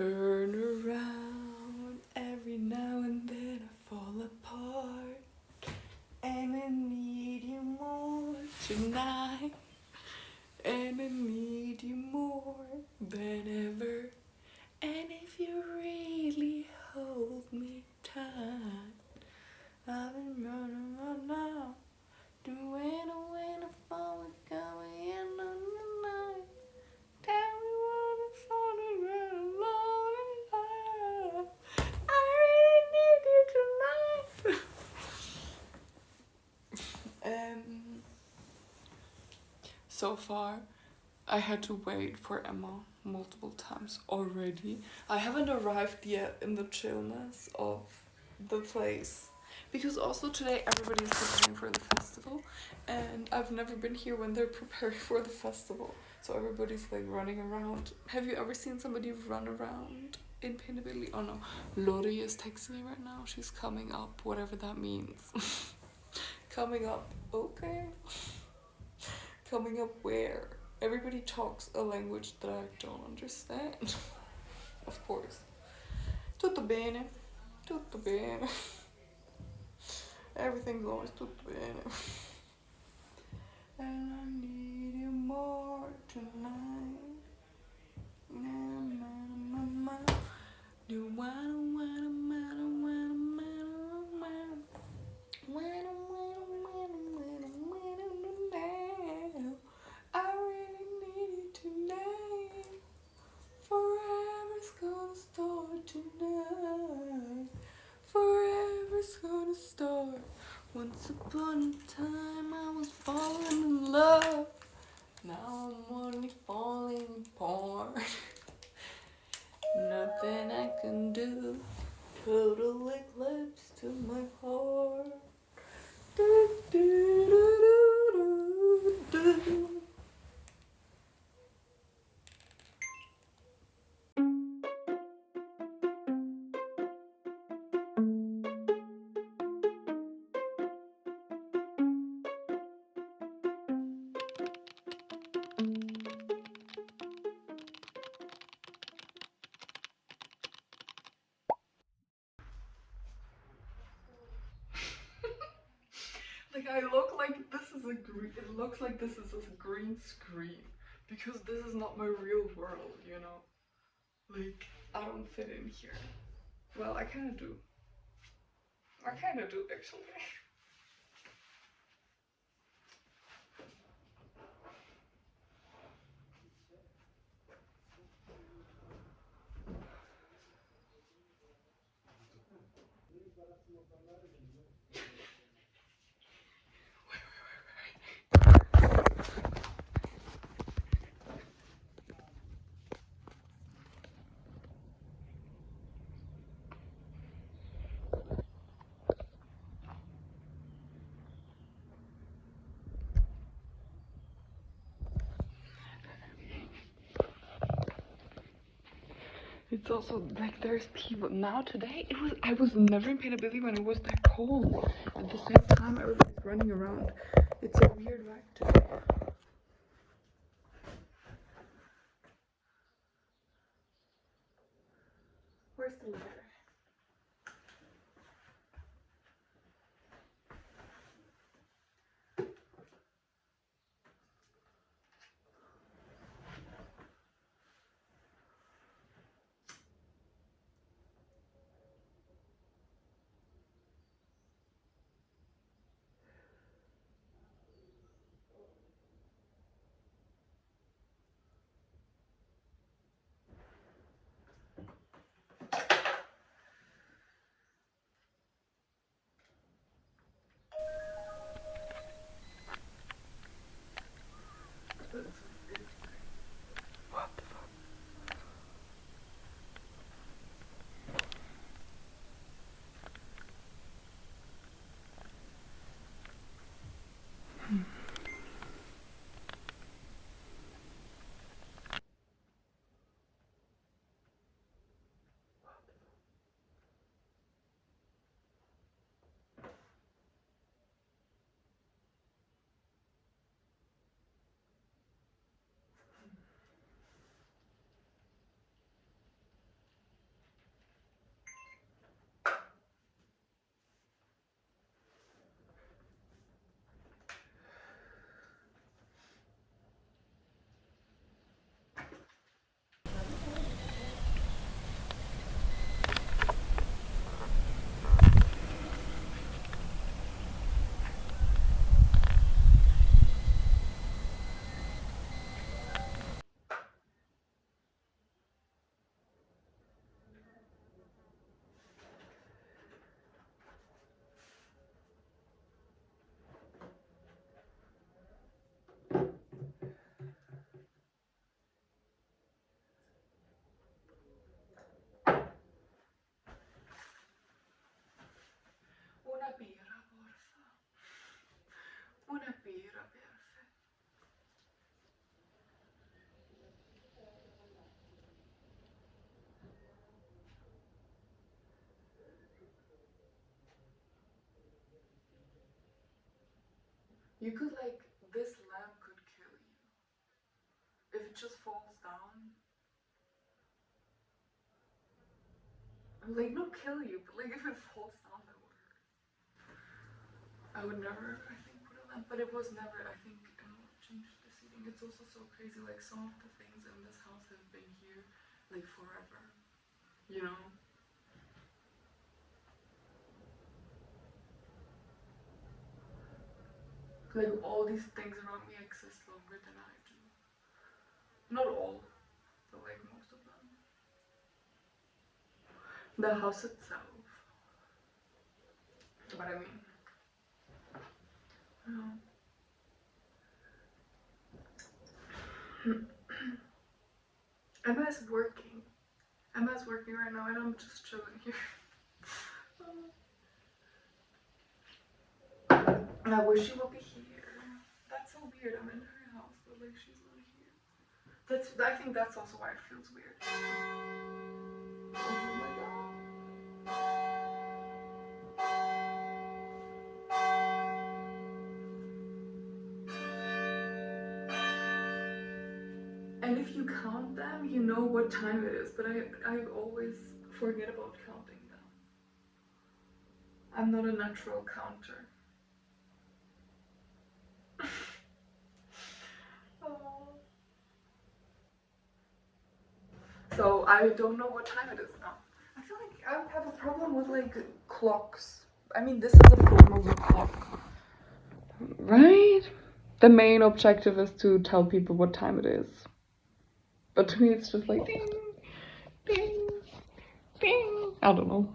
turn around. Every now and then I fall apart, and I need you more tonight, and I need you more than ever. And if you really hold me tight, I've been running right now, doing a when I fall going in on the night. Tell me what it's on the ground, Lord, I really need you tonight. So far, I had to wait for Emma multiple times already. I haven't arrived yet in the chillness of the place. Because also today everybody is preparing for the festival, and I've never been here when they're preparing for the festival. So everybody's like running around. Have you ever seen somebody run around in Pinnabilly? Oh no, Lori is texting me right now. She's coming up, whatever that means. Coming up, okay. Coming up where? Everybody talks a language that I don't understand. Of course. Tutto bene. Tutto bene. Everything's always tutto bene. And I need you more tonight. Na, na, na, na. You wanna, wanna, wanna, wanna, wanna, wanna, wanna, I really need you tonight. Forever's gonna start tonight. Forever's gonna start. Once upon a time I was falling in love. Now I'm only falling apart. Nothing I can do. Total eclipse to my heart. Do, do, do, do, do. Like I look like this is a green. It looks like this is a green screen because this is not my real world, you know. Like I don't fit in here. Well, I kind of do. I kind of do actually. It's also like there's people now today. I was never in Painability when it was that cold. At the same time, everybody's running around. It's a weird vibe today. Where's the letter? You could like, this lamp could kill you. If it just falls down. Like, not kill you, but like if it falls down, that would hurt. I would never, I think, put a lamp, but it was never, I think, change the seating. It's also so crazy, like some of the things in this house have been here like forever, you know? Like all these things around me exist longer than I do. Not all, but like most of them. The house itself. But I mean, no. Emma's working. Emma's working right now and I'm just chilling here. I wish she would be here. That's so weird. I'm in her house, but like she's not here. I think that's also why it feels weird. Oh my god. And if you count them, you know what time it is, but I always forget about counting them. I'm not a natural counter. Oh. So I don't know what time it is now. I feel like I have a problem with like clocks. I mean, this is a formal clock, right? The main objective is to tell people what time it is. But to me, it's just like ding, ding, ding. I don't know.